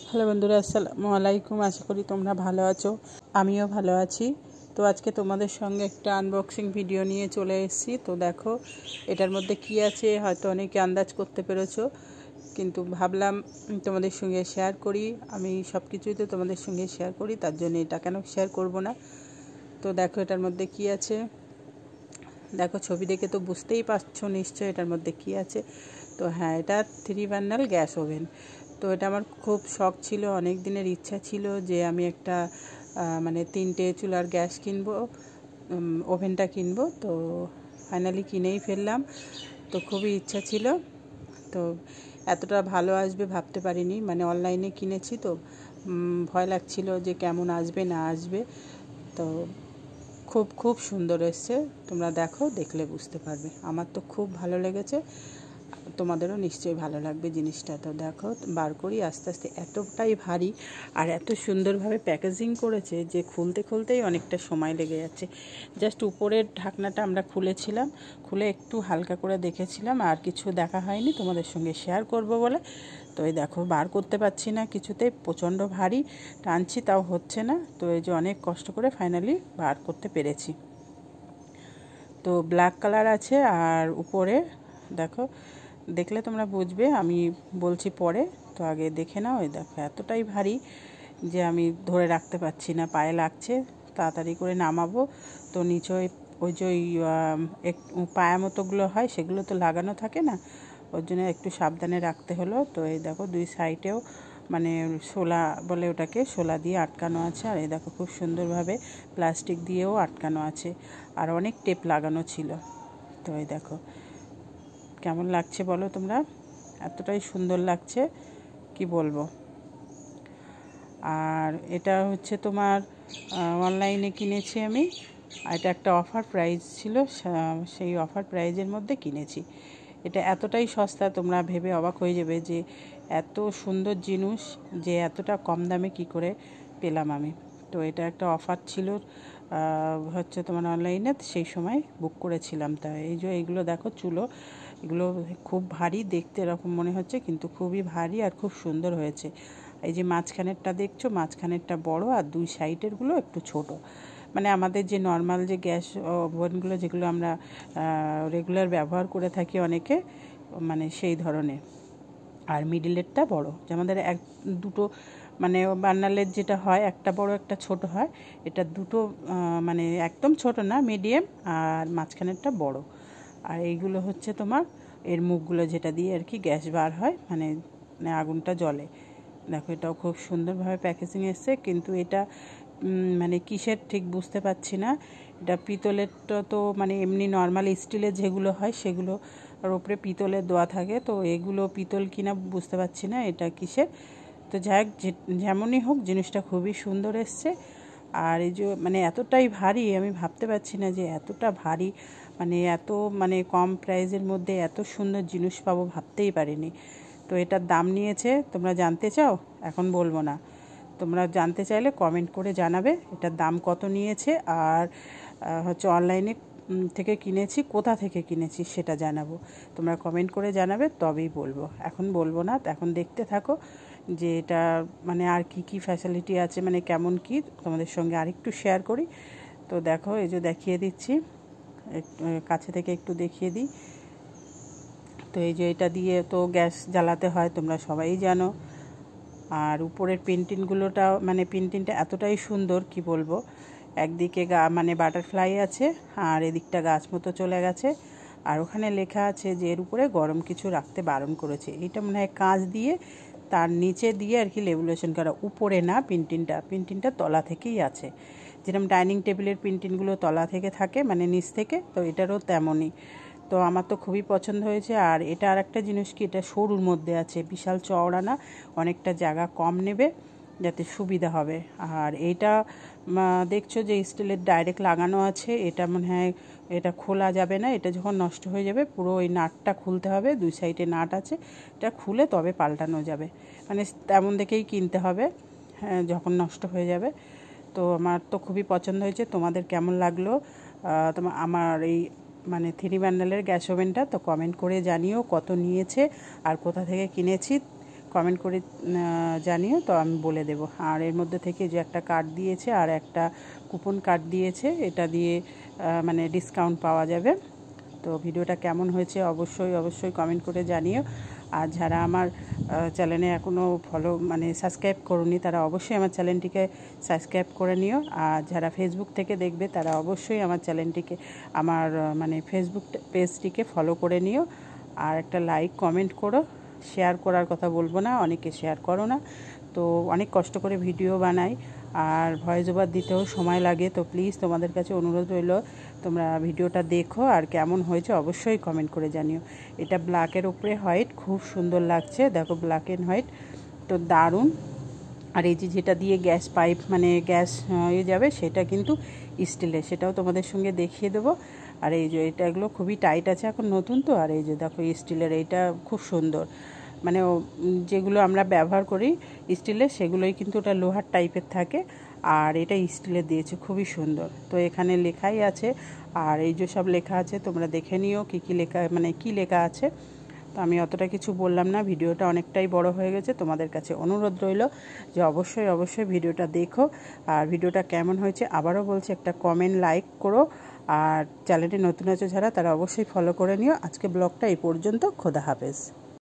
Hello বন্ধুরা, আসসালামু আলাইকুম। আশা করি তোমরা ভালো আছো, আমিও ভালো আছি। তো আজকে তোমাদের সঙ্গে একটা আনবক্সিং ভিডিও নিয়ে চলে এসেছি। তো দেখো এটার মধ্যে কি আছে হয়তো অনেকে আন্দাজ করতে পেরেছো, কিন্তু ভাবলাম তোমাদের সঙ্গে শেয়ার করি। আমি সব কিছুই তো তোমাদের সঙ্গে শেয়ার করি, তার জন্য এটা কেন শেয়ার করব না। তো দেখো এটার মধ্যে কি আছে। দেখো ছবি দেখে তো বুঝতেই পারছো নিশ্চয় এটার মধ্যে কি আছে। তো হ্যাঁ, এটা 3 বার্নার গ্যাস ওভেন। তো এটা আমার খুব শখ ছিল, অনেক দিনের ইচ্ছা ছিল যে আমি একটা মানে 3টে চুলার গ্যাস কিনবো, ওভেনটা কিনবো। তো ফাইনালি কিনেই ফেললাম। তো খুবই ইচ্ছা ছিল। তো এতটা ভালো আসবে ভাবতে পারিনি, মানে অনলাইনে কিনেছি তো ভয় লাগছিল যে কেমন আসবে না আসবে। তো খুব খুব সুন্দর এসছে, তোমরা দেখো, দেখলে বুঝতে পারবে। আমার তো খুব ভালো লেগেছে, তোমাদেরও নিশ্চয়ই ভালো লাগবে জিনিসটা। তো দেখো বার করি আস্তে আস্তে। এতটাই ভারী আর এত সুন্দরভাবে প্যাকেজিং করেছে যে খুলতে খুলতেই অনেকটা সময় লেগে যাচ্ছে। জাস্ট উপরের ঢাকনাটা আমরা খুলেছিলাম, খুলে একটু হালকা করে দেখেছিলাম, আর কিছু দেখা হয়নি, তোমাদের সঙ্গে শেয়ার করব বলে। তো এই দেখো বার করতে পারছি না কিছুতেই, প্রচণ্ড ভারী, টানছি তাও হচ্ছে না। তো এই যে অনেক কষ্ট করে ফাইনালি বার করতে পেরেছি। তো ব্ল্যাক কালার আছে, আর উপরে দেখো, দেখলে তোমরা বুঝবে, আমি বলছি পরে। তো আগে দেখে নাও। এই দেখো এতটাই ভারী যে আমি ধরে রাখতে পারছি না, পায়ে লাগছে। তাড়াতাড়ি করে নামাবো তো নিচে ওই যে পায়া মতোগুলো হয় সেগুলো তো লাগানো থাকে না, ওর জন্য একটু সাবধানে রাখতে হলো। তো এই দেখো দুই সাইডেও মানে শোলা বলে ওটাকে, শোলা দিয়ে আটকানো আছে। আর এই দেখো খুব সুন্দরভাবে প্লাস্টিক দিয়েও আটকানো আছে, আর অনেক টেপ লাগানো ছিল। তো এই দেখো কেমন লাগছে বলো তোমরা, এতটাই সুন্দর লাগছে কি বলবো। আর এটা হচ্ছে তোমার অনলাইনে কিনেছি আমি, আর এটা একটা অফার প্রাইস ছিল, সেই অফার প্রাইজের মধ্যে কিনেছি। এটা এতটাই সস্তা, তোমরা ভেবে অবাক হয়ে যাবে যে এত সুন্দর জিনিস যে এতটা কম দামে কি করে পেলাম আমি। তো এটা একটা অফার ছিল হচ্ছে তোমার অনলাইনে, সেই সময় বুক করেছিলাম। তা এই যে এইগুলো দেখো চুলো, এগুলো খুব ভারী দেখতে, এরকম মনে হচ্ছে কিন্তু খুবই ভারী আর খুব সুন্দর হয়েছে। এই যে মাঝখানেরটা দেখছো, মাঝখানেরটা বড় আর দুই সাইডেরগুলো একটু ছোট, মানে আমাদের যে নর্মাল যে গ্যাস ওভেনগুলো যেগুলো আমরা রেগুলার ব্যবহার করে থাকি অনেকে, মানে সেই ধরনের। আর মিডিলেরটা বড়, যে আমাদের দুটো মানে বার্নারের যেটা হয়, একটা বড় একটা ছোট হয়, এটা দুটো মানে একদম ছোট না, মিডিয়াম, আর মাঝখানেরটা বড়। আর এইগুলো হচ্ছে তোমার এর মুখগুলো, যেটা দিয়ে আর কি গ্যাস বার হয়, মানে আগুনটা জ্বলে। দেখো এটাও খুব সুন্দরভাবে প্যাকেজিং এসছে, কিন্তু এটা মানে কিসের ঠিক বুঝতে পারছি না। এটা পিতলেরটা তো মানে এমনি নর্মাল স্টিলের যেগুলো হয় সেগুলো আর ওপরে পিতলের দেওয়া থাকে, তো এগুলো পিতল কিনা বুঝতে পারছি না এটা কিসের। তো যাই হোক, যেমনই হোক জিনিসটা খুবই সুন্দর এসছে। আর এই যে মানে এতটাই ভারী, আমি ভাবতে পারছি না যে এতটা ভারী, মানে এত মানে কম প্রাইসের মধ্যে এত সুন্দর জিনিস পাবো ভাবতেই পারিনি। তো এটার দাম নিয়েছে, তোমরা জানতে চাও? এখন বলবো না, তোমরা জানতে চাইলে কমেন্ট করে জানাবে এটার দাম কত নিয়েছে। আর হচ্ছে অনলাইনে থেকে কিনেছি, কোথা থেকে কিনেছি সেটা জানাবো। তোমরা কমেন্ট করে জানাবে, তবেই বলবো, এখন বলবো না। এখন দেখতে থাকো যে এটা মানে আর কি কি ফ্যাসিলিটি আছে, মানে কেমন কি তোমাদের সঙ্গে আরেকটু শেয়ার করি। তো দেখো এই যে দেখিয়ে দিচ্ছি, কাছে থেকে একটু দেখিয়ে দিই। তো এই যে এটা দিয়ে তো গ্যাস জ্বালাতে হয়, তোমরা সবাই জানো। আর উপরের পেন্টিংগুলোটাও, মানে পেন্টিংটা এতটাই সুন্দর কি বলবো। একদিকে মানে বাটারফ্লাই আছে, আর এদিকটা গাছ মতো চলে গেছে। আর ওখানে লেখা আছে যে এর উপরে গরম কিছু রাখতে বারণ করেছে। এটা মনে হয় কাঁচ দিয়ে তার নিচে দিয়ে আর কি লেবুলেশন করা, উপরে না। পেন্টিংটা তলা থেকেই আছে, যেরকম ডাইনিং টেবিলের পেন্টিংগুলো তলা থেকে থাকে, মানে নিচ থেকে, তো এটারও তেমনই। তো আমার তো খুবই পছন্দ হয়েছে। আর এটা আর একটা জিনিস কি, এটা সরুর মধ্যে আছে, বিশাল চওড়া না, অনেকটা জায়গা কম নেবে যাতে সুবিধা হবে। আর এইটা দেখছো যে স্টিলের ডাইরেক্ট লাগানো আছে, এটা মনে হয় এটা খোলা যাবে না, এটা যখন নষ্ট হয়ে যাবে পুরো ওই নাটটা খুলতে হবে, দুই সাইডে নাট আছে, এটা খুলে তবে পাল্টানো যাবে, মানে তেমন দেখেই কিনতে হবে যখন নষ্ট হয়ে যাবে। তো আমার তো খুবই পছন্দ হয়েছে, তোমাদের কেমন লাগলো আমার এই মানে 3 বার্নারের গ্যাস ওভেনটা? তো কমেন্ট করে জানিও কত নিয়েছে আর কোথা থেকে কিনেছি, কমেন্ট করে জানিও, তো আমি বলে দেব। আর এর মধ্যে থেকে যে একটা কার্ড দিয়েছে আর একটা কুপন কার্ড দিয়েছে, এটা দিয়ে মানে ডিসকাউন্ট পাওয়া যাবে। তো ভিডিওটা কেমন হয়েছে অবশ্যই কমেন্ট করে জানিও। আর যারা আমার চ্যানেলে এখনও সাবস্ক্রাইব করোনি, তারা অবশ্যই আমার চ্যানেলটিকে সাবস্ক্রাইব করে নিও। আর যারা ফেসবুক থেকে দেখবে, তারা অবশ্যই আমার চ্যানেলটিকে ফেসবুক পেজটিকে ফলো করে নিও। আর একটা লাইক কমেন্ট করো। শেয়ার করার কথা বলবো না, অনেকে শেয়ার করো না। তো অনেক কষ্ট করে ভিডিও বানাই আর ভয়েস ওভার দিতেও সময় লাগে। তো প্লিজ তোমাদের কাছে অনুরোধ রইল, তোমরা ভিডিওটা দেখো আর কেমন হয়েছে অবশ্যই কমেন্ট করে জানিও। এটা ব্ল্যাকের উপরে হোয়াইট, খুব সুন্দর লাগছে, দেখো ব্ল্যাক অ্যান্ড হোয়াইট, তো দারুণ। আর এই যেটা দিয়ে গ্যাস পাইপ গ্যাস যাবে, সেটা কিন্তু স্টিলের, সেটাও তোমাদের সঙ্গে দেখিয়ে দেবো। আর এই যে এগুলো খুবই টাইট আছে, এখন নতুন তো। আর এই যে দেখো স্টিলের, এইটা খুব সুন্দর। যেগুলো আমরা ব্যবহার করি স্টিলের, সেগুলোই কিন্তু ওটা লোহার টাইপের থাকে। আর এটা স্টিলের দিয়েছে, খুবই সুন্দর। তো এখানে লেখাই আছে, আর এই যে সব লেখা আছে তোমরা দেখে নিও কী লেখা, কী লেখা আছে। তো আমি অতটা কিছু বললাম না, ভিডিওটা অনেকটাই বড় হয়ে গেছে। তোমাদের কাছে অনুরোধ রইল যে অবশ্যই ভিডিওটা দেখো। আর ভিডিওটা কেমন হয়েছে আবারও বলছি, একটা কমেন্ট লাইক করো। আর চ্যানেলটি নতুন আছে যারা, তারা অবশ্যই ফলো করে নিও। আজকে ব্লগটা এই পর্যন্ত। খোদা হাফেজ।